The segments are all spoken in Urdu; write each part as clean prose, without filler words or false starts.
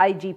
IG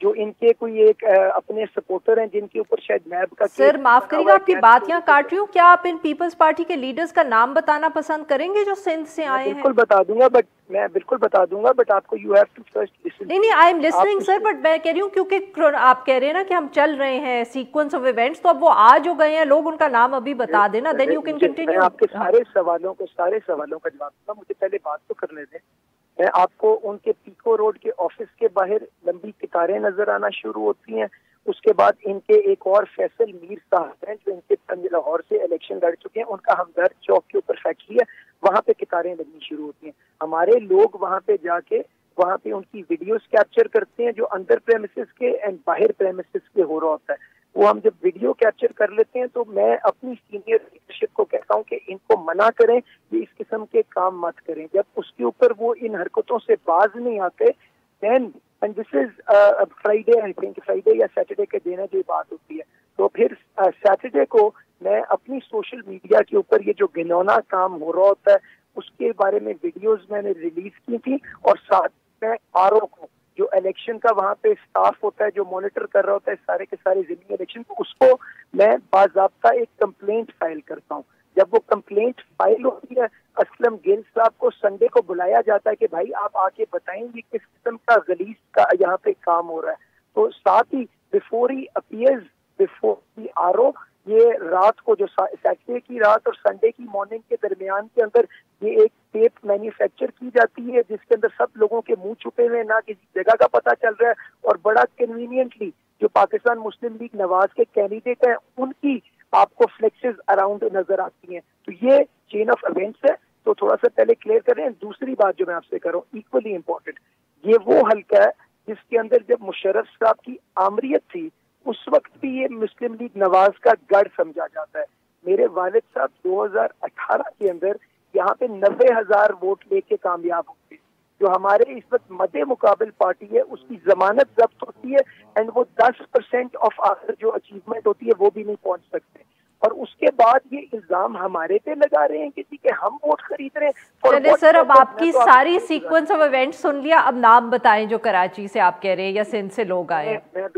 جو ان کے کوئی ایک اپنے سپورٹر ہیں جن کے اوپر شاید نیب کا سر معاف کریے گا آپ کی بات یہاں کاٹ رہی ہوں, کیا آپ ان پیپلز پارٹی کے لیڈرز کا نام بتانا پسند کریں گے جو سندھ سے آئے ہیں؟ بالکل بتا دوں گا, بٹ میں بالکل بتا دوں گا, بٹ آپ کو یو ہیو ٹو فرسٹ لسن. نہیں I am listening sir, but میں کہہ رہی ہوں کیونکہ آپ کہہ رہے ہیں نا کہ ہم چل رہے ہیں سیکوینس آف ایونٹس, تو اب وہ آ جو گئے ہیں لوگ ان کا نام ابھی بتا دینا, دین یو کین کنٹینیو. میں آپ کے سارے سوالوں کا جواب دوں گا, مجھے پہلے بات تو کرنے دیں. میں آپ کو ان کے پیکو روڈ کے آفس کے باہر لمبی قطاریں نظر آنا شروع ہوتی ہیں. اس کے بعد ان کے ایک اور فیصل میر صاحب ہیں جو ان کے لاہور سے الیکشن لڑ چکے ہیں, ان کا ہمدرد چوک کے اوپر فیکٹری ہے, وہاں پہ قطاریں لگنی شروع ہوتی ہیں. ہمارے لوگ وہاں پہ جا کے وہاں پہ ان کی ویڈیوز کیپچر کرتے ہیں جو اندر پریمیسز کے اینڈ باہر پریمیسز کے ہو رہا ہوتا ہے. وہ ہم جب ویڈیو کیپچر کر لیتے ہیں تو میں اپنی سینئر لیڈرشپ کو کہتا ہوں کہ ان کو منع کریں کہ اس قسم کے کام مت کریں. جب اس کے اوپر وہ ان حرکتوں سے باز نہیں آتے, then and this is Friday, I think Friday یا سیٹرڈے کے دن ہے جو بات ہوتی ہے, تو پھر سیٹرڈے کو میں اپنی سوشل میڈیا کے اوپر یہ جو گھنونا کام ہو رہا ہوتا ہے اس کے بارے میں ویڈیوز میں نے ریلیز کی تھی, اور ساتھ میں آر او کو جو الیکشن کا وہاں پہ اسٹاف ہوتا ہے جو مانیٹر کر رہا ہوتا ہے سارے کے سارے ضمنی الیکشن کو, اس کو میں باضابطہ ایک کمپلینٹ فائل کرتا ہوں. جب وہ کمپلینٹ فائل ہوتی ہے, اسلم گل صاحب کو سنڈے کو بلایا جاتا ہے کہ بھائی آپ آ کے بتائیں گے کس قسم کا غلیظ کا یہاں پہ کام ہو رہا ہے. تو ساتھ ہی بفور ہی اپیئرز بفور ہی آر او, یہ رات کو جو سیٹرڈے کی رات اور سنڈے کی مارننگ کے درمیان کے اندر یہ ایک ٹیپ مینوفیکچر کی جاتی ہے جس کے اندر سب لوگوں کے منہ چھپے ہوئے, نہ کسی جگہ کا پتہ چل رہا ہے, اور بڑا کنوینئنٹلی جو پاکستان مسلم لیگ نواز کے کینڈیڈیٹ ہیں ان کی آپ کو فلیکسز اراؤنڈ نظر آتی ہیں. تو یہ چین آف ایونٹس ہے, تو تھوڑا سا پہلے کلیئر کر رہے ہیں. دوسری بات جو میں آپ سے کر رہا ہوں ایکولی امپورٹنٹ, یہ وہ حلقہ ہے جس کے اندر جب مشرف صاحب کی آمریت تھی اس وقت بھی یہ مسلم لیگ نواز کا گڑھ سمجھا جاتا ہے. میرے والد صاحب 2018 کے اندر یہاں پہ 90,000 ووٹ لے کے کامیاب ہوتے, جو ہمارے اس وقت مد مقابل پارٹی ہے اس کی ضمانت ضبط ہوتی ہے, اینڈ وہ 10% آف آخر جو اچیومنٹ ہوتی ہے وہ بھی نہیں پہنچ سکتے. اور اس کے بعد یہ الزام ہمارے پہ لگا رہے ہیں کسی کہ ہم ووٹ خرید رہے ہیں. چلے سر, اب آپ کی ساری سیکوینس آف ایونٹ سن لیا, اب نام بتائیں جو کراچی سے آپ کہہ رہے ہیں یا سندھ سے لوگ آئے ہیں. میں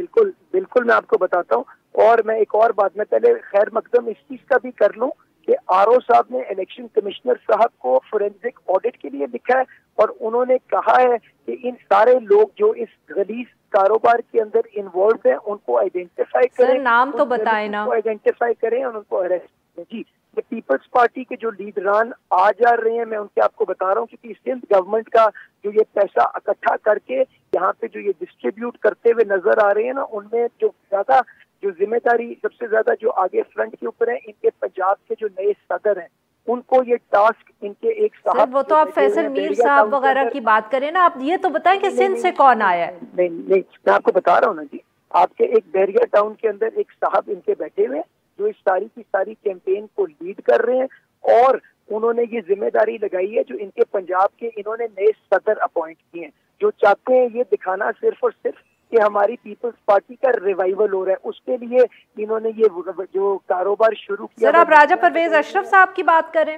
بالکل میں آپ کو بتاتا ہوں. اور میں ایک اور بات, میں پہلے خیر مقدم اس چیز کا بھی کر لوں کہ آر او صاحب نے الیکشن کمشنر صاحب کو فورینسک آڈٹ کے لیے لکھا ہے, اور انہوں نے کہا ہے کہ ان سارے لوگ جو اس غلیظ کاروبار کے اندر انوالوڈ ہیں ان کو آئیڈینٹیفائی کریں. سر نام تو بتائیں نا. آئیڈینٹیفائی کریں اور ان کو اریسٹ کریں. جی, یہ پیپلز پارٹی کے جو لیڈران آ جا رہے ہیں, میں ان کے آپ کو بتا رہا ہوں کیونکہ سندھ گورنمنٹ کا جو یہ پیسہ اکٹھا کر کے یہاں پہ جو یہ ڈسٹریبیوٹ کرتے ہوئے نظر آ رہے ہیں نا, ان میں جو ذمہ داری سب سے زیادہ جو آگے فرنٹ کے اوپر ہیں ان کے پنجاب کے جو نئے صدر ہیں, ان کو یہ ٹاسک ان کے ایک صاحب, وہ تو آپ فیصل میر صاحب وغیرہ کی بات کریں نا, آپ یہ تو بتائیں کہ سندھ سے کون آیا ہے. نہیں میں آپ کو بتا رہا ہوں نا جی, آپ کے ایک بحریہ ٹاؤن کے اندر ایک صاحب ان کے بیٹھے ہوئے جو اس ساری کی ساری کیمپین کو لیڈ کر رہے ہیں, اور انہوں نے یہ ذمہ داری لگائی ہے جو ان کے پنجاب کے انہوں نے نئے صدر اپوائنٹ کیے ہیں, جو چاہتے ہیں یہ دکھانا صرف اور صرف کہ ہماری پیپلز پارٹی کا ریوائول ہو رہا ہے. اس کے لیے انہوں نے یہ جو کاروبار شروع کیا. سر آپ راجہ پرویز اشرف صاحب کی بات کریں.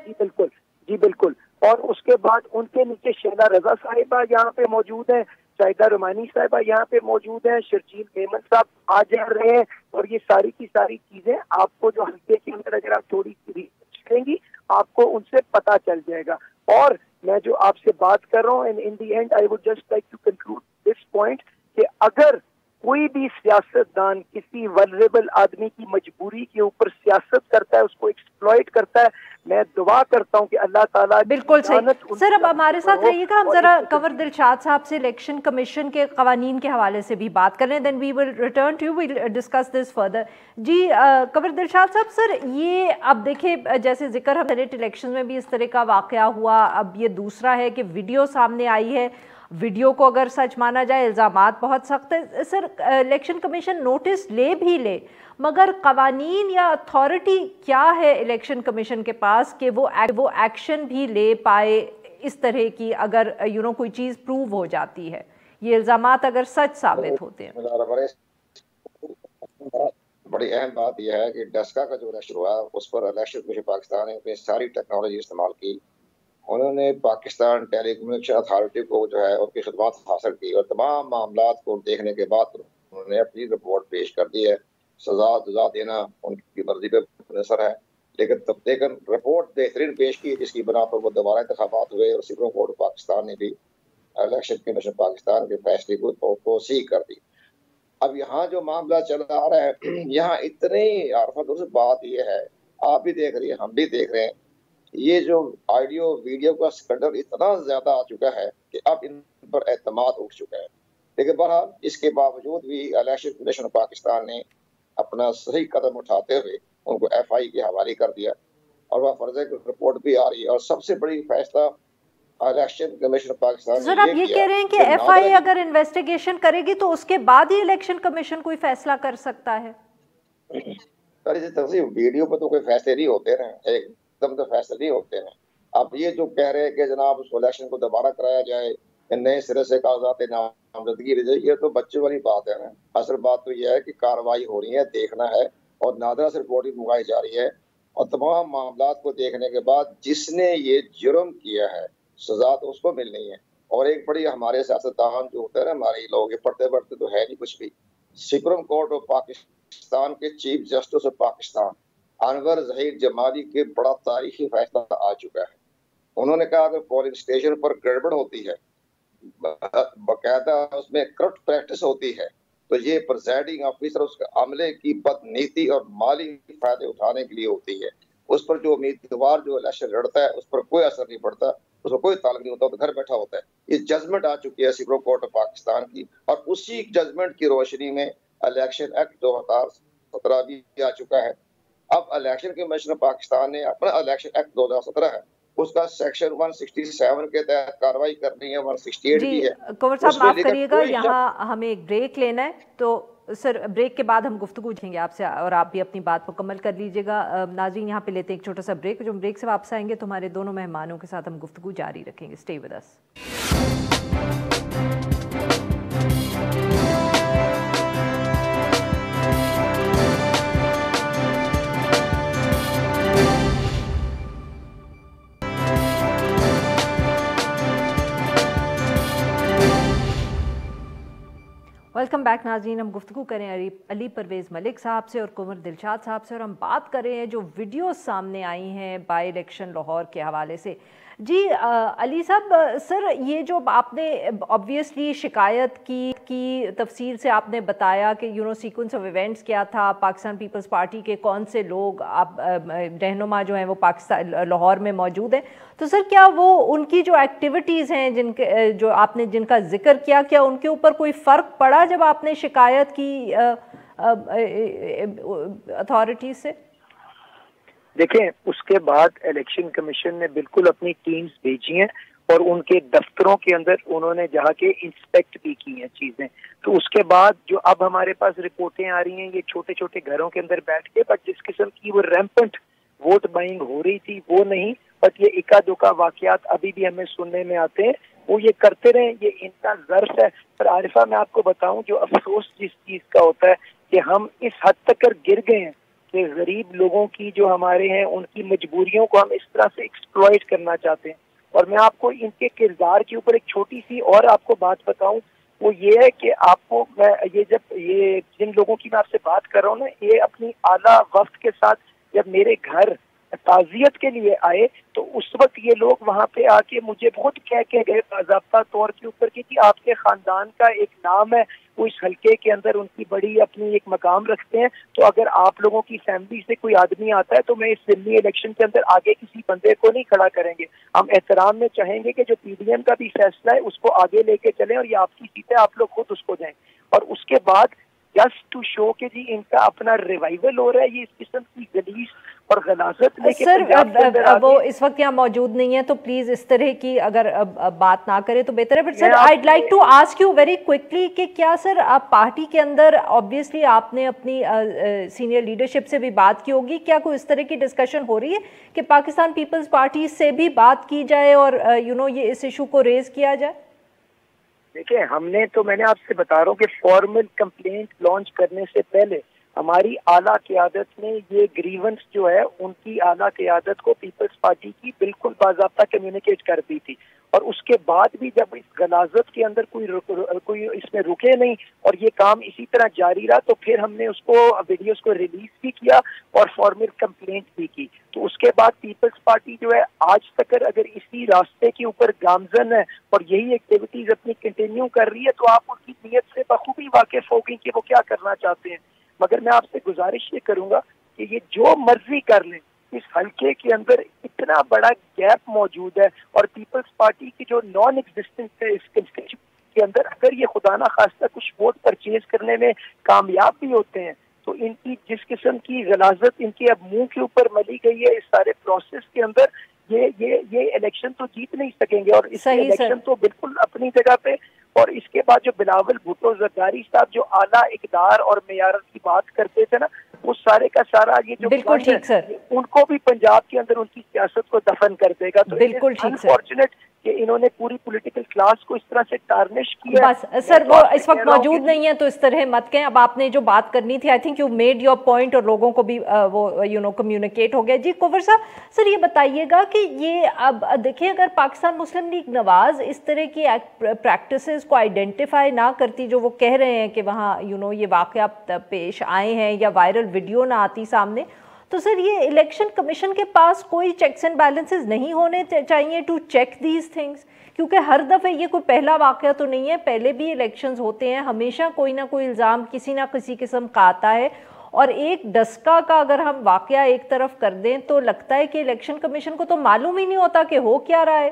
جی بالکل. اور اس کے بعد ان کے نیچے شیلا رضا صاحبہ یہاں پہ موجود ہیں, شاہدہ رحمانی صاحبہ یہاں پہ موجود ہیں, شرجیل میمن صاحب آ جا رہے ہیں, اور یہ ساری کی ساری چیزیں آپ کو جو حلقے کے اندر اگر آپ تھوڑی سی ریسرچ کریں گی آپ کو ان سے پتہ چل جائے گا. اور میں جو آپ سے بات کر رہا ہوں, in the end I would just like to conclude this point کہ اگر کوئی بھی سیاستدان کسی ولریبل آدمی کی مجبوری کے اوپر سیاست کرتا ہے, اس کو ایکسپلوئٹ کرتا ہے, میں دعا کرتا ہوں کہ اللہ تعالیٰ. بالکل صحیح سر, اب ہمارے ساتھ رہیے گا, ہم ذرا کنور دلشاد صاحب سے الیکشن کمیشن کے قوانین کے حوالے سے بھی بات کر لیں, then we will return to you, we'll discuss this further. جی کنور دلشاد صاحب, سر یہ اب دیکھیں جیسے ذکر ہم سینیٹ الیکشن میں بھی اس طرح کا واقعہ ہوا, اب یہ دوسرا ہے کہ ویڈیو سامنے آئی ہے, ویڈیو کو اگر سچ مانا جائے الزامات بہت سخت ہیں. سر الیکشن کمیشن نوٹس لے بھی لے, مگر قوانین یا اتھارٹی کیا ہے الیکشن کمیشن کے پاس کہ وہ ایکشن بھی لے پائے اس طرح کی, اگر کوئی چیز پروو ہو جاتی ہے, یہ الزامات اگر سچ ثابت ہوتے ہیں. بڑی اہم بات یہ ہے کہ ڈسکا کا جو رجسٹر ہوا اس پر الیکشن کمیشن پاکستان نے اپنی ساری ٹیکنالوجی استعمال کی. انہوں نے پاکستان ٹیلی کمیونیکیشن اتھارٹی کو جو ہے ان کی خدمات حاصل کی, اور تمام معاملات کو دیکھنے کے بعد نے اپنی رپورٹ پیش کر دی ہے. سزا دینا ان کی مرضی پہ منحصر ہے، لیکن رپورٹ بہترین پیش کی جس کی بنا پر وہ دوبارہ انتخابات ہوئے اور سپریم کورٹ پاکستان نے بھی الیکشن کمیشن پاکستان کے فیصلے کو توسیع کر دی. اب یہاں جو معاملہ چلا آ رہا ہے، یہاں اتنی عرفت اس بات یہ ہے، آپ بھی دیکھ رہی ہیں ہم بھی دیکھ رہے ہیں، یہ جو آڈیو ویڈیو کا اسکینڈل اتنا زیادہ آ چکا ہے کہ اب ان پر اعتماد اٹھ چکا ہے. لیکن بہرحال اس کے باوجود بھی الیکشن کمیشن پاکستان نے اپنا صحیح قدم اٹھاتے ہوئے ان کو ایف آئی کے حوالے کر دیا اور وہ فرض رپورٹ بھی آ رہی ہے. اور سب سے بڑی فیصلہ الیکشن کمیشن پاکستان سر آپ یہ کہہ رہے ہیں کہ ایف آئی اگر انویسٹیگیشن کرے گی تو اس کے بعد ہی الیکشن کمیشن کوئی فیصلہ کر سکتا ہے؟ ویڈیو پہ تو کوئی فیصلے نہیں ہوتے ہیں، ایک دم تو فیصلے نہیں ہوتے ہیں. اب یہ جو کہہ رہے ہیں کہ جناب اس الیکشن کو دوبارہ کرایا جائے، نئے سرے سے کاغذات نامزدگی دی جائے، یہ تو بچوں والی بات ہے نا. اصل بات تو یہ ہے کہ کارروائی ہو رہی ہے، دیکھنا ہے، اور نادرہ سے رپورٹنگ منگائی جا رہی ہے، اور تمام معاملات کو دیکھنے کے بعد جس نے یہ جرم کیا ہے سزا تو اس کو ملنی ہے. اور ایک بڑی ہمارے سیاستدان جو ہوتے ہیں نا، ہمارے لوگ یہ پڑھتے پڑھتے تو ہے نہیں کچھ بھی. سپریم کورٹ آف پاکستان کے چیف جسٹس آف پاکستان انور ظہیر جمالی کے بڑا تاریخی فیصلہ آ چکا ہے. انہوں نے کہا اگر پولنگ اسٹیشن پر گڑبڑ ہوتی ہے، باقاعدہ اس میں کرپٹ پریکٹس ہوتی ہے، تو یہ پریزائڈنگ آفیسر اس کے عملے کی بدنیتی اور مالی فائدے اٹھانے کے لیے ہوتی ہے. اس پر جو امیدوار جو الیکشن لڑتا ہے اس پر کوئی اثر نہیں پڑتا، اس کو کوئی تعلق نہیں ہوتا، تو گھر بیٹھا ہوتا ہے. یہ ججمنٹ آ چکی ہے سپریم کورٹ آف پاکستان کی، اور اسی ججمنٹ کی روشنی میں الیکشن ایکٹ 2017 بھی آ چکا ہے. اب الیکشن کمیشن پاکستان نے اپنا الیکشن ایکٹ 2017 ہے، اس کا سیکشن 167 کے تحت کارروائی کرنی ہے، 168 بھی ہے. کنور صاحب معاف کریے گا، یہاں ہمیں ایک بریک لینا ہے، تو سر بریک کے بعد ہم گفتگو کریں گے آپ سے، اور آپ بھی اپنی بات مکمل کر لیجیے گا. ناظرین یہاں پہ لیتے ہیں ایک چھوٹا سا بریک، جو بریک سے واپس آئیں گے تو ہمارے دونوں مہمانوں کے ساتھ ہم گفتگو جاری رکھیں گے. Stay with us. Welcome back ناظرین. ہم گفتگو کریں علی پرویز ملک صاحب سے اور کنور دلشاد صاحب سے، اور ہم بات کر رہے ہیں جو ویڈیوز سامنے آئی ہیں بائی الیکشن لاہور کے حوالے سے. جی علی صاحب، سر یہ جو آپ نے آبویسلی شکایت کی تفصیل سے آپ نے بتایا کہ سیکوینس آف ایونٹس کیا تھا، پاکستان پیپلز پارٹی کے کون سے لوگ آپ رہنما جو ہیں وہ پاکستان لاہور میں موجود ہیں، تو سر کیا وہ ان کی جو ایکٹیویٹیز ہیں جو آپ نے جن کا ذکر کیا ان کے اوپر کوئی فرق پڑا جب آپ نے شکایت کی اتھارٹیز سے؟ دیکھیں، اس کے بعد الیکشن کمیشن نے بالکل اپنی ٹیمز بھیجی ہیں اور ان کے دفتروں کے اندر انہوں نے جا کے انسپیکٹ بھی کی ہیں چیزیں. تو اس کے بعد جو اب ہمارے پاس رپورٹیں آ رہی ہیں، یہ چھوٹے چھوٹے گھروں کے اندر بیٹھ کے، بٹ جس قسم کی وہ ریمپنٹ ووٹ بائنگ ہو رہی تھی وہ نہیں، بٹ یہ اکا دکا واقعات ابھی بھی ہمیں سننے میں آتے ہیں، وہ یہ کرتے رہیں، یہ ان کا ظرف ہے. پر عارفہ میں آپ کو بتاؤں جو افسوس جس چیز کا ہوتا ہے کہ ہم اس حد تک گر گئے ہیں کہ غریب لوگوں کی جو ہمارے ہیں ان کی مجبوریوں کو ہم اس طرح سے ایکسپلوئٹ کرنا چاہتے ہیں. اور میں آپ کو ان کے کردار کے اوپر ایک چھوٹی سی اور آپ کو بات بتاؤں، وہ یہ ہے کہ آپ کو میں یہ جن لوگوں کی میں آپ سے بات کر رہا ہوں نا، یہ اپنی اعلیٰ وفد کے ساتھ جب میرے گھر تعزیت کے لیے آئے تو اس وقت یہ لوگ وہاں پہ آ کے مجھے بہت کہہ کے گئے باضابطہ طور کے اوپر کہ آپ کے خاندان کا ایک نام ہے، وہ اس حلقے کے اندر ان کی بڑی اپنی ایک مقام رکھتے ہیں، تو اگر آپ لوگوں کی فیملی سے کوئی آدمی آتا ہے تو میں اس ضمنی الیکشن کے اندر آگے کسی بندے کو نہیں کھڑا کریں گے. ہم احترام میں چاہیں گے کہ جو پی ڈی ایم کا بھی فیصلہ ہے اس کو آگے لے کے چلیں، اور یہ آپ کی سیٹ ہے، آپ لوگ خود اس کو دیں. اور اس کے بعد جسٹ ٹو شو کہ جی ان کا اپنا ریوائول ہو رہا ہے، یہ اس قسم کی گلیش اور غلاظت لے کے پنجاب کے اندر وہ اس وقت یہاں موجود نہیں ہے، تو پلیز اس طرح کی اگر بات نہ کرے تو بہتر ہے. But sir I'd like to ask you very quickly کہ کیا سر آپ پارٹی کے اندر آبویسلی آپ نے اپنی سینئر لیڈرشپ سے بھی بات کی ہوگی، کیا کوئی اس طرح کی ڈسکشن ہو رہی ہے کہ پاکستان پیپلز پارٹی سے بھی بات کی جائے اور یہ اس ایشو کو ریز کیا جائے؟ دیکھیں، ہم نے تو میں نے آپ سے بتا رہا ہوں کہ فارمل کمپلینٹ لانچ کرنے سے پہلے ہماری اعلیٰ قیادت نے یہ گریونس جو ہے ان کی اعلیٰ قیادت کو پیپلز پارٹی کی بالکل باضابطہ کمیونیکیٹ کر دی تھی. اور اس کے بعد بھی جب اس غلاظت کے اندر کوئی اس میں رکے نہیں اور یہ کام اسی طرح جاری رہا تو پھر ہم نے اس کو ویڈیوز کو ریلیز بھی کیا اور فارمل کمپلینٹ بھی کی. تو اس کے بعد پیپلز پارٹی جو ہے آج تک اگر اسی راستے کے اوپر گامزن ہے اور یہی ایکٹیویٹیز اپنی کنٹینیو کر رہی ہے تو آپ ان کی نیت سے بخوبی واقف ہوگی کہ وہ کیا کرنا چاہتے ہیں. مگر میں آپ سے گزارش یہ کروں گا کہ یہ جو مرضی کر لیں اس حلقے کے اندر اتنا بڑا گیپ موجود ہے اور پیپلز پارٹی کی جو نان ایگزسٹنس ہے اس کنسٹیٹیوشن کے اندر اگر یہ خدا نہ خواستہ کچھ ووٹ پرچیز کرنے میں کامیاب بھی ہوتے ہیں تو ان کی جس قسم کی غلاظت ان کے اب منہ کے اوپر ملی گئی ہے اس سارے پروسیس کے اندر یہ الیکشن تو جیت نہیں سکیں گے. اور اس الیکشن تو بالکل اپنی جگہ پہ. اور اس کے بعد جو بلاول بھٹو زرداری صاحب جو اعلیٰ اقدار اور معیارت کی بات کرتے تھے نا وہ سارے کا سارا یہ جو بالکل ٹھیک سر ان کو بھی پنجاب کے اندر ان کی سیاست کو دفن کر دے گا. تو بالکل ٹھیک سر کہ انہوں نے پوری پولیٹیکل کلاس کو اس طرح سے ٹارنش کیا. بس سر وہ اس وقت موجود نہیں ہے تو اس طرح مت کہیں. اب آپ نے جو بات کرنی تھی I think you made your point اور لوگوں کو بھی وہ کمیونیکیٹ ہو گیا. جی کنور صاحب سر یہ بتائیے گا کہ یہ اب دیکھیں اگر پاکستان مسلم لیگ نواز اس طرح کی پریکٹسز کو آئیڈینٹیفائی نہ کرتی جو وہ کہہ رہے ہیں کہ وہاں یہ واقعات پیش آئے ہیں یا وائرل ویڈیو نہ آتی سامنے تو سر یہ الیکشن کمیشن کے پاس کوئی چیکس اینڈ بیلنسز نہیں ہونے چاہیے ٹو چیک دیز تھنگس؟ کیونکہ ہر دفعہ یہ کوئی پہلا واقعہ تو نہیں ہے, پہلے بھی الیکشنز ہوتے ہیں, ہمیشہ کوئی نہ کوئی الزام کسی نہ کسی قسم کا آتا ہے اور ایک ڈسکا کا اگر ہم واقعہ ایک طرف کر دیں تو لگتا ہے کہ الیکشن کمیشن کو تو معلوم ہی نہیں ہوتا کہ ہو کیا رہا ہے.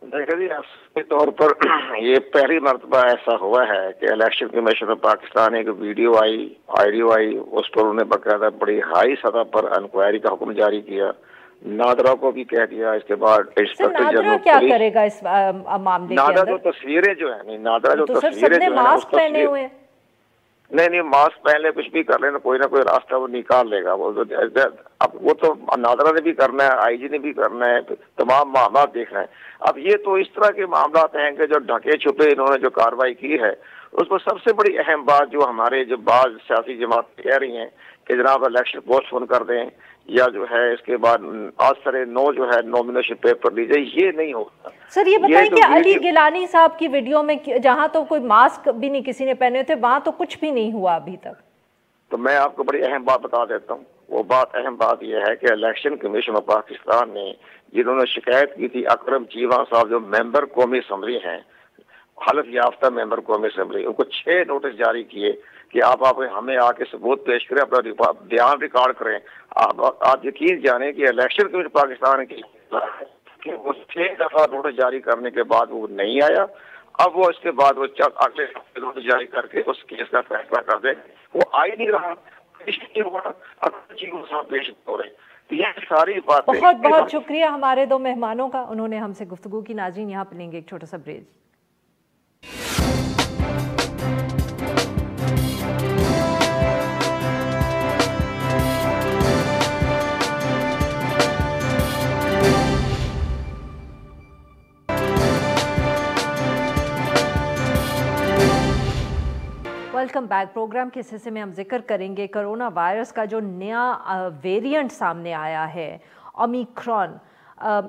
دیکھیں جی کے طور پر یہ پہلی مرتبہ ایسا ہوا ہے کہ الیکشن کمیشن آف پاکستان ایک ویڈیو آڈیو آئی, اس پر انہوں نے باقاعدہ بڑی ہائی سطح پر انکوائری کا حکم جاری کیا, نادرا کو بھی کہہ دیا. اس کے بعد انسپیکٹر جنرل کیا کرے گا اس معاملے کے اندر؟ نادرا جو تصویریں جو ہیں نادرا جو تصویریں جو ہیں ماسک پہنے ہوئے نہیں ماسک پہن لے کچھ بھی کر لینا کوئی نہ کوئی راستہ وہ نکال لے گا. اب وہ تو نادرا نے بھی کرنا ہے, آئی جی نے بھی کرنا ہے, تمام معاملات دیکھنا ہے. اب یہ تو اس طرح کے معاملات ہیں کہ جو ڈھکے چھپے انہوں نے جو کارروائی کی ہے اس پر سب سے بڑی اہم بات جو ہمارے جو بعض سیاسی جماعتیں کہہ رہی ہیں کہ جناب الیکشن پوسٹ پون کر دیں یا جو ہے اس کے بعد آثر نو جو ہے نومینیشن پیپر لی جائے, یہ نہیں ہوتا. سر یہ بتائیں کہ علی گیلانی صاحب کی ویڈیو میں جہاں تو کوئی ماسک بھی نہیں کسی نے پہنے تھے وہاں تو کچھ بھی نہیں ہوا ابھی تک. تو میں آپ کو بڑی اہم بات بتا دیتا ہوں. وہ اہم بات یہ ہے کہ الیکشن کمیشن آف پاکستان نے جنہوں نے شکایت کی تھی اکرم چیواں صاحب جو ممبر قومی اسمبلی ہیں, حلف یافتہ ممبر قومی اسمبلی, ان کو 6 نوٹس جاری کیے کہ آپ ہمیں آ کے ثبوت پیش کریں, اپنا بیان ریکارڈ کریں. آپ یقین جانیں کہ الیکشن کمیشن پاکستان کی وہ 6 دفعہ نوٹس جاری کرنے کے بعد وہ نہیں آیا. اب وہ اس کے بعد وہ اگلے نوٹس جاری کر کے اس کیس کا فیصلہ کر دے. وہ آ ہی نہیں رہا, پیش ہو رہے. بہت بہت شکریہ ہمارے 2 مہمانوں کا, انہوں نے ہم سے گفتگو کی. ناظرین یہاں پہ لیں گے ایک چھوٹا سا بریک. Welcome back. پروگرام کے اس حصے میں ہم ذکر کریں گے کرونا وائرس کا جو نیا ویریئنٹ سامنے آیا ہے اومیکرون.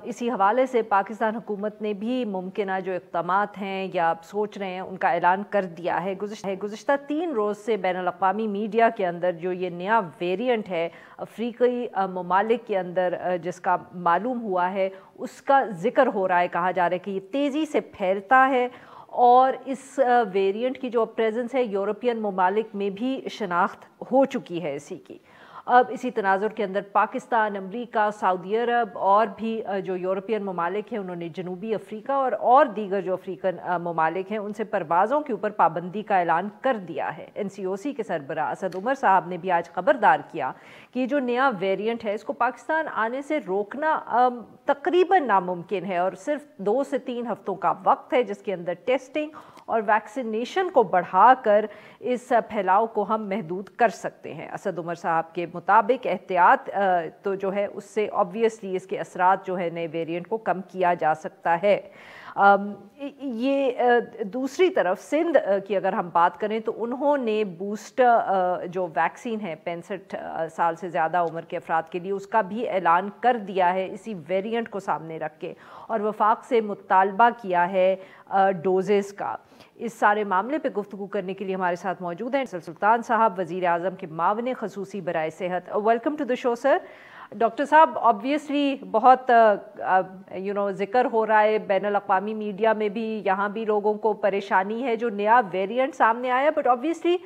اسی حوالے سے پاکستان حکومت نے بھی ممکنہ جو اقدامات ہیں یا سوچ رہے ہیں ان کا اعلان کر دیا ہے. گزشتہ 3 روز سے بین الاقوامی میڈیا کے اندر جو یہ نیا ویریئنٹ ہے افریقی ممالک کے اندر جس کا معلوم ہوا ہے اس کا ذکر ہو رہا ہے. کہا جا رہا ہے کہ یہ تیزی سے پھیلتا ہے اور اس ویریئنٹ کی جو پریزنس ہے یورپین ممالک میں بھی شناخت ہو چکی ہے اسی کی. اب اسی تناظر کے اندر پاکستان, امریکہ, سعودی عرب اور بھی جو یورپین ممالک ہیں انہوں نے جنوبی افریقہ اور دیگر جو افریقن ممالک ہیں ان سے پروازوں کے اوپر پابندی کا اعلان کر دیا ہے. NCOC کے سربراہ اسد عمر صاحب نے بھی آج خبردار کیا کہ یہ جو نیا ویریئنٹ ہے اس کو پاکستان آنے سے روکنا تقریباً ناممکن ہے اور صرف 2 سے 3 ہفتوں کا وقت ہے جس کے اندر ٹیسٹنگ اور ویکسینیشن کو بڑھا کر اس پھیلاؤ کو ہم محدود کر سکتے ہیں. اسد عمر صاحب کے مطابق احتیاط تو جو ہے اس سے آبویسلی اس کے اثرات جو ہے نئے ویریئنٹ کو کم کیا جا سکتا ہے. یہ دوسری طرف سندھ کی اگر ہم بات کریں تو انہوں نے بوسٹر جو ویکسین ہے 65 سال سے زیادہ عمر کے افراد کے لیے اس کا بھی اعلان کر دیا ہے اسی ویریئنٹ کو سامنے رکھ کے، اور وفاق سے مطالبہ کیا ہے ڈوزز کا۔ اس سارے معاملے پہ گفتگو کرنے کے لیے ہمارے ساتھ موجود ہیں سلطان صاحب، وزیر اعظم کے معاون خصوصی برائے صحت۔ Welcome to the show sir. Doctor صاحب، آبویسلی بہت ذکر ہو رہا ہے بین الاقوامی میڈیا میں بھی، یہاں بھی لوگوں کو پریشانی ہے جو نیا ویریئنٹ سامنے آیا، بٹ آبویسلی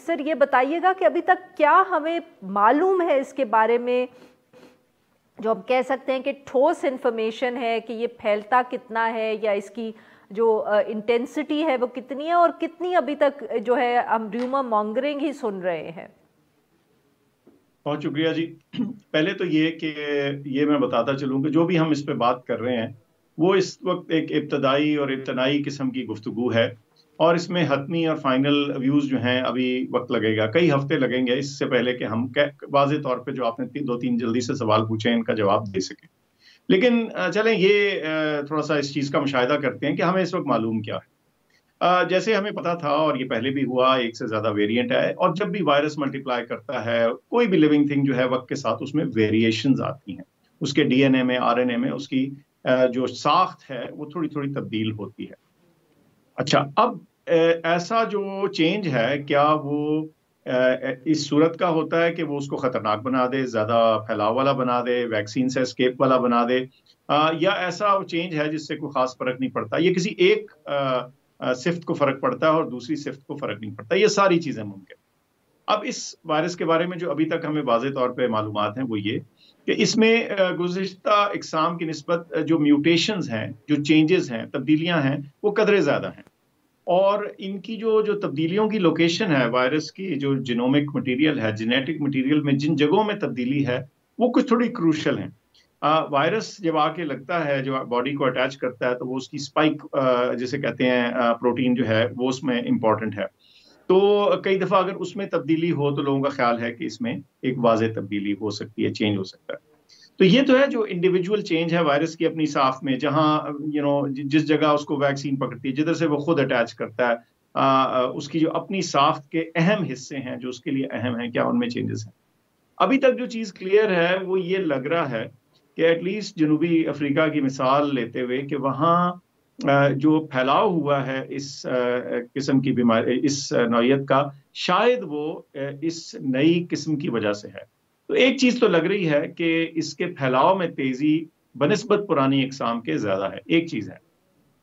سر یہ بتائیے گا کہ ابھی تک کیا ہمیں معلوم ہے اس کے بارے میں، جو ہم کہہ سکتے ہیں کہ ٹھوس انفارمیشن ہے کہ یہ پھیلتا کتنا ہے یا اس کی جو انٹینسٹی ہے وہ کتنی ہے، اور کتنی ابھی تک جو ہے ہم ریومر مانگرنگ ہی سن رہے ہیں؟ بہت شکریہ جی۔ پہلے تو یہ کہ یہ میں بتاتا چلوں کہ جو بھی ہم اس پہ بات کر رہے ہیں وہ اس وقت ایک ابتدائی اور ابتدائی قسم کی گفتگو ہے، اور اس میں حتمی اور فائنل ویوز جو ہیں ابھی وقت لگے گا، کئی ہفتے لگیں گے اس سے پہلے کہ ہم واضح طور پہ جو آپ نے 2-3 جلدی سے سوال پوچھے ان کا جواب دے سکیں۔ لیکن چلیں یہ تھوڑا سا اس چیز کا مشاہدہ کرتے ہیں کہ ہمیں اس وقت معلوم کیا ہے۔ جیسے ہمیں پتا تھا، اور یہ پہلے بھی ہوا، ایک سے زیادہ ویریئنٹ ہے، اور جب بھی وائرس ملٹیپلائی کرتا ہے کوئی بھی لیونگ تھنگ جو ہے وقت کے ساتھ اس میں ویریشنز آتی ہیں، اس کے ڈی این اے میں، آر این اے میں اس کی جو ساخت ہے وہ تھوڑی تھوڑی تبدیل ہوتی ہے۔ اچھا، اب ایسا جو چینج ہے کیا وہ اس صورت کا ہوتا ہے کہ وہ اس کو خطرناک بنا دے، زیادہ پھیلاؤ والا بنا دے، ویکسین سے اسکیپ والا بنا دے، یا ایسا چینج ہے جس سے کوئی خاص فرق نہیں پڑتا، یہ کسی ایک صفت کو فرق پڑتا ہے اور دوسری صفت کو فرق نہیں پڑتا، یہ ساری چیزیں ممکن۔ اب اس وائرس کے بارے میں جو ابھی تک ہمیں واضح طور پہ معلومات ہیں وہ یہ کہ اس میں گزشتہ اقسام کی نسبت جو میوٹیشنز ہیں، جو چینجز ہیں، تبدیلیاں ہیں، وہ قدرے زیادہ ہیں، اور ان کی جو تبدیلیوں کی لوکیشن ہے، وائرس کی جو جینومک مٹیریل ہے، جینیٹک مٹیریل میں جن جگہوں میں تبدیلی ہے وہ کچھ تھوڑی کروشل ہیں۔ وائرس جب آ کے لگتا ہے، جو باڈی کو اٹیچ کرتا ہے، تو وہ اس کی اسپائک جسے کہتے ہیں پروٹین جو ہے وہ اس میں امپورٹنٹ ہے، تو کئی دفعہ اگر اس میں تبدیلی ہو تو لوگوں کا خیال ہے کہ اس میں ایک واضح تبدیلی ہو سکتی ہے، چینج ہو سکتا ہے۔ تو یہ تو ہے جو انڈیویجول چینج ہے وائرس کی اپنی ساخت میں، جہاں جس جگہ اس کو ویکسین پکڑتی ہے، جدھر سے وہ خود اٹیچ کرتا ہے، اس کی جو اپنی ساخت کے اہم حصے ہیں جو اس کے لیے اہم ہیں، کیا ان میں چینجز ہیں؟ ابھی تک جو چیز کلیئر ہے وہ یہ لگ رہا ہے کہ ایٹ لیسٹ جنوبی افریقہ کی مثال لیتے ہوئے کہ وہاں جو پھیلاؤ ہوا ہے اس قسم کی بیماری، اس نوعیت کا، شاید وہ اس نئی قسم کی وجہ سے ہے۔ تو ایک چیز تو لگ رہی ہے کہ اس کے پھیلاؤ میں تیزی بنسبت پرانی اقسام کے زیادہ ہے، ایک چیز ہے۔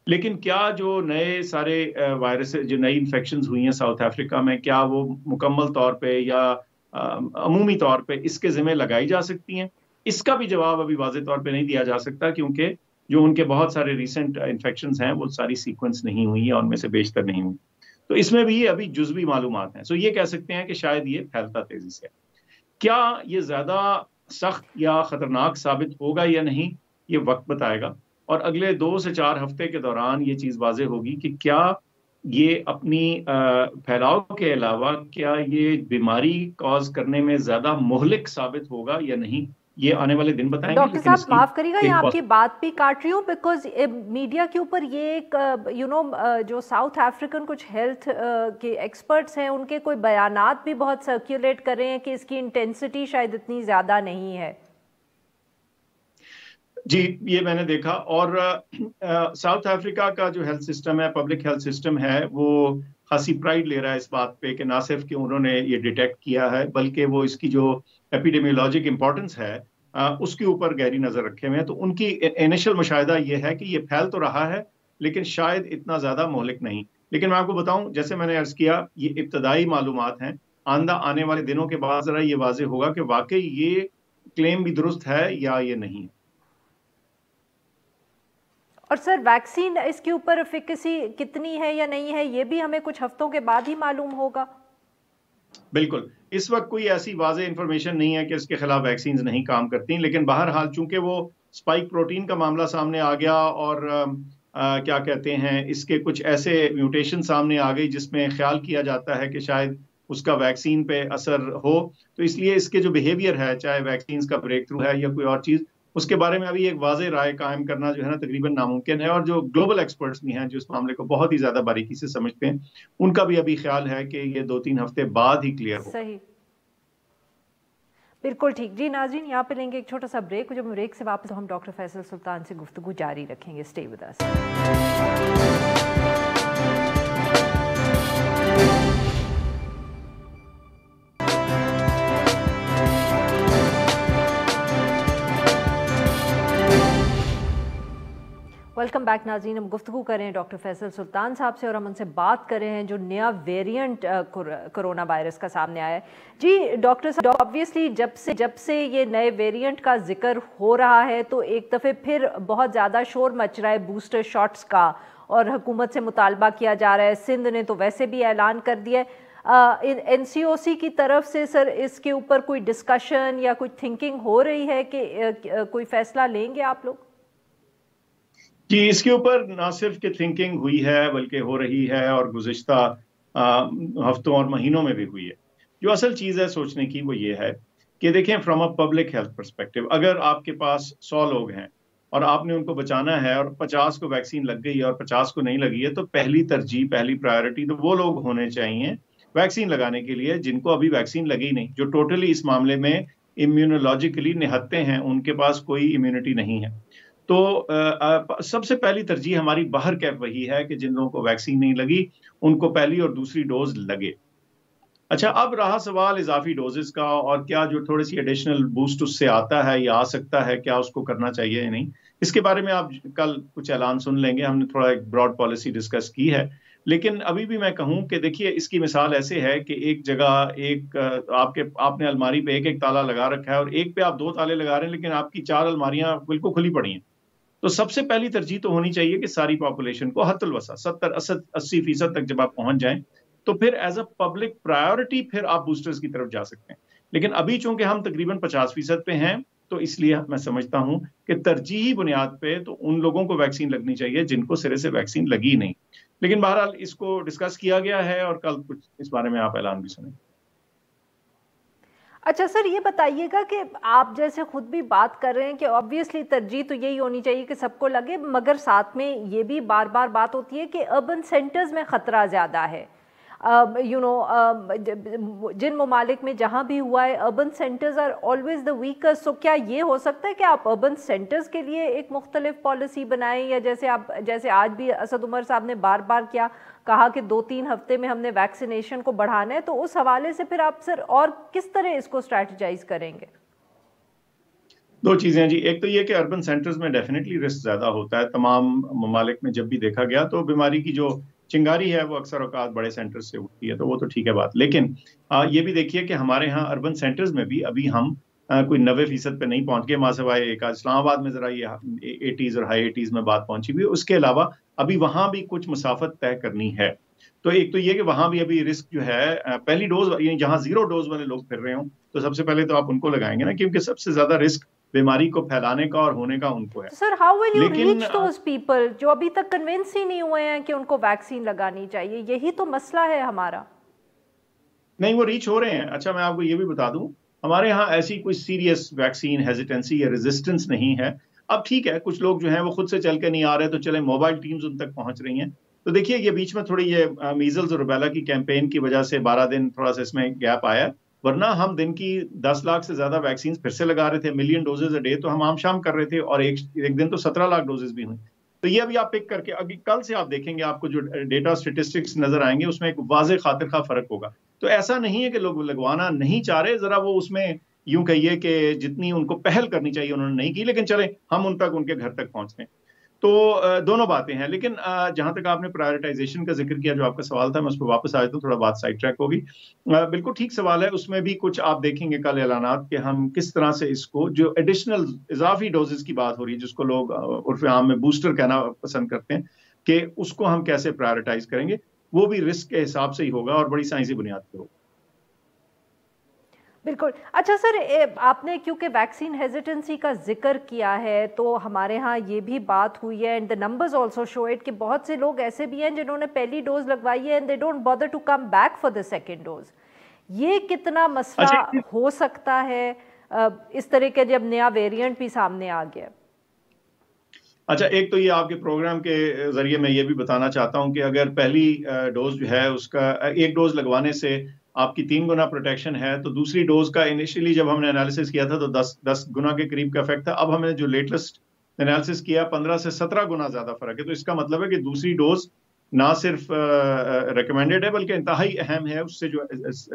لیکن کیا جو نئے سارے وائرس، جو نئی انفیکشنز ہوئی ہیں ساؤتھ افریقہ میں، کیا وہ مکمل طور پہ یا عمومی طور پہ اس کے ذمہ لگائی جا سکتی ہیں؟ اس کا بھی جواب ابھی واضح طور پہ نہیں دیا جا سکتا، کیونکہ جو ان کے بہت سارے ریسنٹ انفیکشنز ہیں وہ ساری سیکوینس نہیں ہوئی ہیں، اور ان میں سے بیشتر نہیں ہوئی، تو اس میں بھی ابھی جزوی معلومات ہیں۔ سو یہ کہہ سکتے ہیں کہ شاید یہ پھیلتا تیزی سے۔ کیا یہ زیادہ سخت یا خطرناک ثابت ہوگا یا نہیں، یہ وقت بتائے گا، اور اگلے 2 سے 4 ہفتے کے دوران یہ چیز واضح ہوگی کہ کیا یہ اپنی پھیلاؤ کے علاوہ کیا یہ بیماری کاز کرنے میں زیادہ مہلک ثابت ہوگا یا نہیں، یہ آنے والے دن بتائیں گے۔ ڈاکٹر صاحب معاف کریے گا، یہ آپ کی بات بھی کاٹ رہی ہوں، بیکاز میڈیا کے اوپر یہ ایک جو ساؤتھ افریقن کچھ ہیلتھ کے ایکسپرٹس ہیں ان کے کوئی بیانات بھی بہت سرکولیٹ کر رہے ہیں کہ اس کی انٹینسٹی شاید اتنی زیادہ نہیں ہے۔ جی، یہ میں نے دیکھا، اور ساؤتھ افریقہ کا جو ہیلتھ سسٹم ہے، پبلک ہیلتھ سسٹم ہے، وہ خاصی پرائیڈ لے رہا ہے اس بات پہ کہ نہ صرف کہ انہوں نے یہ ڈیٹیکٹ کیا ہے، بلکہ وہ اس کی جو ایپیڈیمیولوجک امپورٹنس ہے اس کے اوپر گہری نظر رکھے ہوئے ہیں۔ تو ان کی انیشل مشاہدہ یہ ہے کہ یہ پھیل تو رہا ہے لیکن شاید اتنا زیادہ مہلک نہیں۔ لیکن میں آپ کو بتاؤں، جیسے میں نے عرض کیا، یہ ابتدائی معلومات ہیں، آنے والے دنوں کے بعد ذرا یہ واضح ہوگا کہ واقعی یہ کلیم بھی درست ہے یا یہ نہیں ہے۔ اور سر، ویکسین اس کے اوپر ایفیکیسی کتنی ہے یا نہیں ہے، یہ بھی ہمیں کچھ ہفتوں کے بعد ہی معلوم ہوگا؟ بالکل، اس وقت کوئی ایسی واضح انفارمیشن نہیں ہے کہ اس کے خلاف ویکسینز نہیں کام کرتی، لیکن بہرحال چونکہ وہ اسپائک پروٹین کا معاملہ سامنے آ گیا، اور کیا کہتے ہیں، اس کے کچھ ایسے میوٹیشن سامنے آ گئی جس میں خیال کیا جاتا ہے کہ شاید اس کا ویکسین پہ اثر ہو، تو اس لیے اس کے جو بیہیویئر ہے، چاہے ویکسینز کا بریک تھرو ہے یا کوئی اور چیز، اس کے بارے میں ابھی ایک واضح رائے قائم کرنا جو ہے نا تقریباً ناممکن ہے، اور جو گلوبل ایکسپرٹس بھی ہیں جو اس معاملے کو بہت ہی زیادہ باریکی سے سمجھتے ہیں، ان کا بھی ابھی خیال ہے کہ یہ 2-3 ہفتے بعد ہی کلیئر ہو۔ صحیح، بالکل ٹھیک جی۔ ناظرین یہاں پہ لیں گے ایک چھوٹا سا بریک، جب بریک سے واپس ہم ڈاکٹر فیصل سلطان سے گفتگو جاری رکھیں گے۔ Stay with us. Welcome back ناظرین، ہم گفتگو کر رہے ہیں ڈاکٹر فیصل سلطان صاحب سے، اور ہم ان سے بات کر رہے ہیں جو نیا ویریئنٹ کرونا وائرس کا سامنے آیا ہے۔ جی ڈاکٹر صاحب، آبویسلی جب سے یہ نئے ویریئنٹ کا ذکر ہو رہا ہے تو ایک دفعہ پھر بہت زیادہ شور مچ رہا ہے بوسٹر شاٹس کا، اور حکومت سے مطالبہ کیا جا رہا ہے۔ سندھ نے تو ویسے بھی اعلان کر دیا ہے۔ این سی او سی کی طرف سے سر اس کے اوپر کوئی ڈسکشن یا کوئی تھنکنگ ہو رہی ہے کہ کوئی فیصلہ لیں گے آپ لوگ؟ جی، اس کے اوپر نہ صرف کہ تھنکنگ ہوئی ہے بلکہ ہو رہی ہے، اور گزشتہ ہفتوں اور مہینوں میں بھی ہوئی ہے۔ جو اصل چیز ہے سوچنے کی وہ یہ ہے کہ دیکھیں from a public health perspective, اگر آپ کے پاس 100 لوگ ہیں اور آپ نے ان کو بچانا ہے اور 50 کو ویکسین لگ گئی اور 50 کو نہیں لگی ہے، تو پہلی ترجیح، پہلی پرائیورٹی تو وہ لوگ ہونے چاہیے ویکسین لگانے کے لیے جن کو ابھی ویکسین لگی نہیں، جو ٹوٹلی اس معاملے میں امیونولوجیکلی نہتے ہیں، ان کے پاس کوئی امیونٹی نہیں ہے۔ تو سب سے پہلی ترجیح ہماری باہر کیف وہی ہے کہ جن لوگوں کو ویکسین نہیں لگی ان کو پہلی اور دوسری ڈوز لگے۔ اچھا، اب رہا سوال اضافی ڈوزز کا، اور کیا جو تھوڑی سی ایڈیشنل بوسٹ اس سے آتا ہے یا آ سکتا ہے، کیا اس کو کرنا چاہیے یا نہیں، اس کے بارے میں آپ کل کچھ اعلان سن لیں گے۔ ہم نے تھوڑا ایک براڈ پالیسی ڈسکس کی ہے، لیکن ابھی بھی میں کہوں کہ دیکھیے اس کی مثال ایسے ہے کہ ایک جگہ آپ نے الماری پہ ایک تالا لگا رکھا ہے، اور ایک پہ آپ 2 تالے لگا رہے ہیں، لیکن آپ کی 4 الماریاں بالکل کھلی پڑی ہیں۔ تو سب سے پہلی ترجیح تو ہونی چاہیے کہ ساری پاپولیشن کو حد الوسع 70-80% تک جب آپ پہنچ جائیں تو پھر ایز اے پبلک پرائیورٹی پھر آپ بوسٹرز کی طرف جا سکتے ہیں۔ لیکن ابھی چونکہ ہم تقریباً 50% پہ ہیں، تو اس لیے میں سمجھتا ہوں کہ ترجیحی بنیاد پہ تو ان لوگوں کو ویکسین لگنی چاہیے جن کو سرے سے ویکسین لگی نہیں۔ لیکن بہرحال اس کو ڈسکس کیا گیا ہے، اور کل کچھ اس بارے میں آپ اعلان بھی سنیں۔ اچھا سر، یہ بتائیے گا کہ آپ جیسے خود بھی بات کر رہے ہیں کہ آبویسلی ترجیح تو یہی ہونی چاہیے کہ سب کو لگے، مگر ساتھ میں یہ بھی بار بار بات ہوتی ہے کہ اربن سینٹرز میں خطرہ زیادہ ہے۔ جن ممالک میں جہاں بھی ہوا ہے urban centres are always the worst, so کیا یہ ہو سکتا ہے کہ آپ اربن سینٹرز کے لیے ایک مختلف پالیسی بنائیں، یا جیسے آج بھی اسد عمر صاحب نے بار بار کہا کہ 2-3 ہفتے میں ہم نے ویکسینیشن کو بڑھانا ہے، تو اس حوالے سے پھر آپ سر اور کس طرح اس کو اسٹریٹجائز کریں گے؟ 2 چیزیں جی، ایک تو یہ کہ اربن سینٹرز میں ڈیفینیٹلی رسک زیادہ ہوتا ہے۔ تمام ممالک میں جب بھی دیکھا گیا تو بیماری کی جو چنگاری ہے وہ اکثر اوقات بڑے سینٹر سے اٹھتی ہے، تو وہ تو ٹھیک ہے بات۔ لیکن یہ بھی دیکھیے کہ ہمارے ہاں اربن سینٹرز میں بھی ابھی ہم کوئی 90% پہ نہیں پہنچ گئے، ماں سوائے ایک اسلام آباد میں ذرا یہ 80s اور ہائی 80s میں بات پہنچی ہوئی ہے۔ اس کے علاوہ ابھی وہاں بھی کچھ مسافت طے کرنی ہے۔ تو ایک تو یہ کہ وہاں بھی ابھی رسک جو ہے پہلی ڈوز، یعنی جہاں 0 ڈوز والے لوگ پھر رہے ہوں تو سب سے پہلے تو آپ ان کو لگائیں گے نا، کیونکہ سب سے زیادہ رسک بیماری کو پھیلانے کا اور ہونے کا ان کو ہے۔ Sir how will you reach those people جو ابھی تک کنونس ہی نہیں ہوئے ہیں کہ ان کو ویکسین لگانی چاہیے؟ یہی تو مسئلہ ہے ہمارا۔ نہیں، وہ ریچ ہو رہے ہیں۔ اچھا، میں آپ کو یہ بھی بتا دوں، ہمارے ہاں ایسی کوئی سیریس ویکسین ہیزیٹنسی یا ریزسٹنس نہیں ہے۔ اب ٹھیک ہے، کچھ لوگ جو ہیں وہ خود سے چل کے نہیں آ رہے، تو چلیں موبائل ٹیمز ان تک پہنچ رہی ہیں۔ تو دیکھیے یہ بیچ میں تھوڑی یہ میزلز اور روبیلا کی کیمپین کی وجہ سے 12 دن تھوڑا سا اس میں گیپ آیا، ورنہ ہم دن کی 10 لاکھ سے زیادہ ویکسینز پھر سے لگا رہے تھے، ملین ڈوزز اے ڈے، تو ہم عام شام کر رہے تھے، اور ایک دن تو 17 لاکھ ڈوزز بھی ہوئی۔ تو یہ ابھی آپ پک کر کے ابھی کل سے آپ دیکھیں گے، آپ کو جو ڈیٹا اسٹیٹسٹکس نظر آئیں گے اس میں ایک واضح خاطر خواہ فرق ہوگا۔ تو ایسا نہیں ہے کہ لوگ لگوانا نہیں چاہ رہے، ذرا وہ اس میں یوں کہیے کہ جتنی ان کو پہل کرنی چاہیے انہوں نے نہیں کی، لیکن چلیں ہم ان تک ان کے گھر تک پہنچتے ہیں۔ تو دونوں باتیں ہیں۔ لیکن جہاں تک آپ نے پرائیورٹائزیشن کا ذکر کیا، جو آپ کا سوال تھا، میں اس پہ واپس آیا تو تھوڑا بات سائڈ ٹریک ہوگی۔ بالکل ٹھیک سوال ہے، اس میں بھی کچھ آپ دیکھیں گے کل اعلانات کہ ہم کس طرح سے اس کو، جو ایڈیشنل اضافی ڈوزز کی بات ہو رہی ہے جس کو لوگ عرف عام میں بوسٹر کہنا پسند کرتے ہیں، کہ اس کو ہم کیسے پرائیورٹائز کریں گے، وہ بھی رسک کے حساب سے ہی ہوگا اور بڑی سائنسی بنیاد پہ ہوگا۔ بالکل۔ اچھا سر، آپ نے کیونکہ ویکسین ہیزیٹنسی کا ذکر کیا ہے تو ہمارے ہاں یہ بھی بات ہوئی ہے، and the numbers also show it, کہ بہت سے لوگ ایسے بھی ہیں جنہوں نے پہلی ڈوز لگوائی ہے and they don't bother to come back for the second dose. یہ کتنا مسئلہ ہو سکتا ہے؟ اس طرح کا جب نیا ویریئنٹ بھی سامنے آ گیا؟ اچھا، ایک تو یہ آپ کے پروگرام کے ذریعے میں یہ بھی بتانا چاہتا ہوں کہ اگر پہلی ڈوز جو ہے اس کا ایک ڈوز لگوانے سے آپ کی 3 گنا پروٹیکشن ہے، تو دوسری ڈوز کا انیشیلی جب ہم نے انالیسس کیا تھا تو 10 گنا کے قریب کا افیکٹ تھا. اب ہم نے جو لیٹسٹ انالیسس کیا 15 سے 17 گنا زیادہ فرق ہے. تو اس کا مطلب ہے کہ دوسری ڈوز نہ صرف ریکمینڈیڈ ہے بلکہ انتہائی اہم ہے. اس سے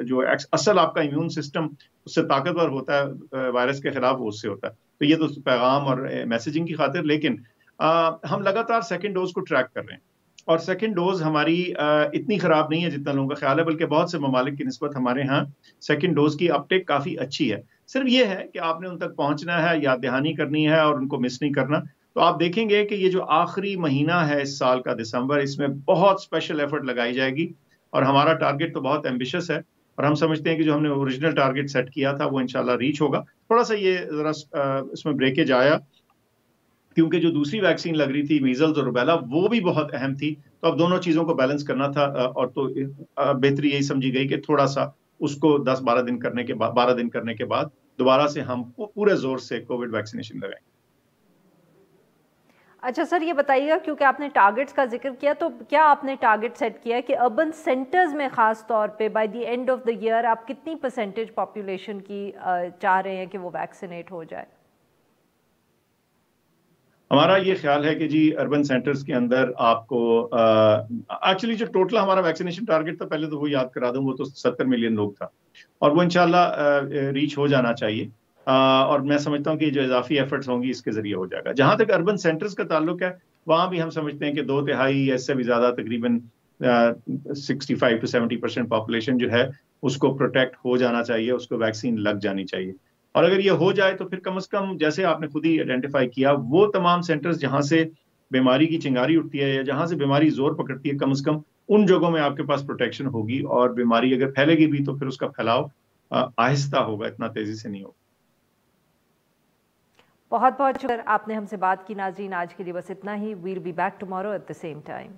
جو اصل آپ کا امیون سسٹم اس سے طاقتور ہوتا ہے وائرس کے خلاف، وہ اس سے ہوتا ہے. تو یہ تو پیغام اور میسیجنگ کی خاطر. لیکن ہم لگاتار سیکنڈ ڈوز کو ٹریک کر رہے ہیں اور سیکنڈ ڈوز ہماری اتنی خراب نہیں ہے جتنا لوگوں کا خیال ہے، بلکہ بہت سے ممالک کی نسبت ہمارے ہاں سیکنڈ ڈوز کی اپ ٹیک کافی اچھی ہے. صرف یہ ہے کہ آپ نے ان تک پہنچنا ہے، یاد دہانی کرنی ہے اور ان کو مس نہیں کرنا. تو آپ دیکھیں گے کہ یہ جو آخری مہینہ ہے اس سال کا دسمبر، اس میں بہت اسپیشل ایفرٹ لگائی جائے گی اور ہمارا ٹارگٹ تو بہت ایمبیشس ہے اور ہم سمجھتے ہیں کہ جو ہم نے اوریجنل ٹارگٹ سیٹ کیا تھا وہ انشاءاللہ ریچ ہوگا. تھوڑا سا یہ ذرا اس میں بریکیج آیا کیونکہ جو دوسری ویکسین لگ رہی تھی میزلز اور روبیلا وہ بھی بہت اہم تھی. تو اب دونوں چیزوں کو بیلنس کرنا تھا اور تو بہتری یہی سمجھی گئی کہ تھوڑا سا اس کو 10-12 دن کرنے کے بعد دوبارہ سے ہم پورے زور سے کووڈ ویکسینیشن لگائیں. اچھا سر، یہ بتائیے گا کیونکہ آپ نے ٹارگٹس کا ذکر کیا، تو کیا آپ نے ٹارگٹ سیٹ کیا کہ اربن سینٹرز میں خاص طور پہ by the end of the year آپ کتنی پرسنٹیج پاپولیشن کی چاہ رہے ہیں کہ وہ ویکسینیٹ ہو جائے؟ ہمارا یہ خیال ہے کہ جی اربن سینٹرز کے اندر آپ کو ایکچولی جو ٹوٹل ہمارا ویکسینیشن ٹارگٹ تھا، پہلے تو وہ یاد کرا دوں، وہ تو 70 ملین لوگ تھا اور وہ انشاءاللہ ریچ ہو جانا چاہیے. اور میں سمجھتا ہوں کہ جو اضافی ایفرٹس ہوں گی اس کے ذریعے ہو جائے گا. جہاں تک اربن سینٹرز کا تعلق ہے وہاں بھی ہم سمجھتے ہیں کہ 2/3 یا اس سے بھی زیادہ تقریباً 65 to 70% پاپولیشن جو ہے اس کو پروٹیکٹ ہو جانا چاہیے، اس کو ویکسین لگ جانی چاہیے. اور اگر یہ ہو جائے تو پھر کم از کم جیسے آپ نے خود ہی آئیڈینٹیفائی کیا، وہ تمام سینٹرز جہاں سے بیماری کی چنگاری اٹھتی ہے یا جہاں سے بیماری زور پکڑتی ہے، کم از کم ان جگہوں میں آپ کے پاس پروٹیکشن ہوگی اور بیماری اگر پھیلے گی بھی تو پھر اس کا پھیلاؤ آہستہ ہوگا، اتنا تیزی سے نہیں ہوگا. بہت بہت شکریہ آپ نے ہم سے بات کی. ناظرین آج کے لیے بس اتنا ہی. We'll be back tomorrow at the same time.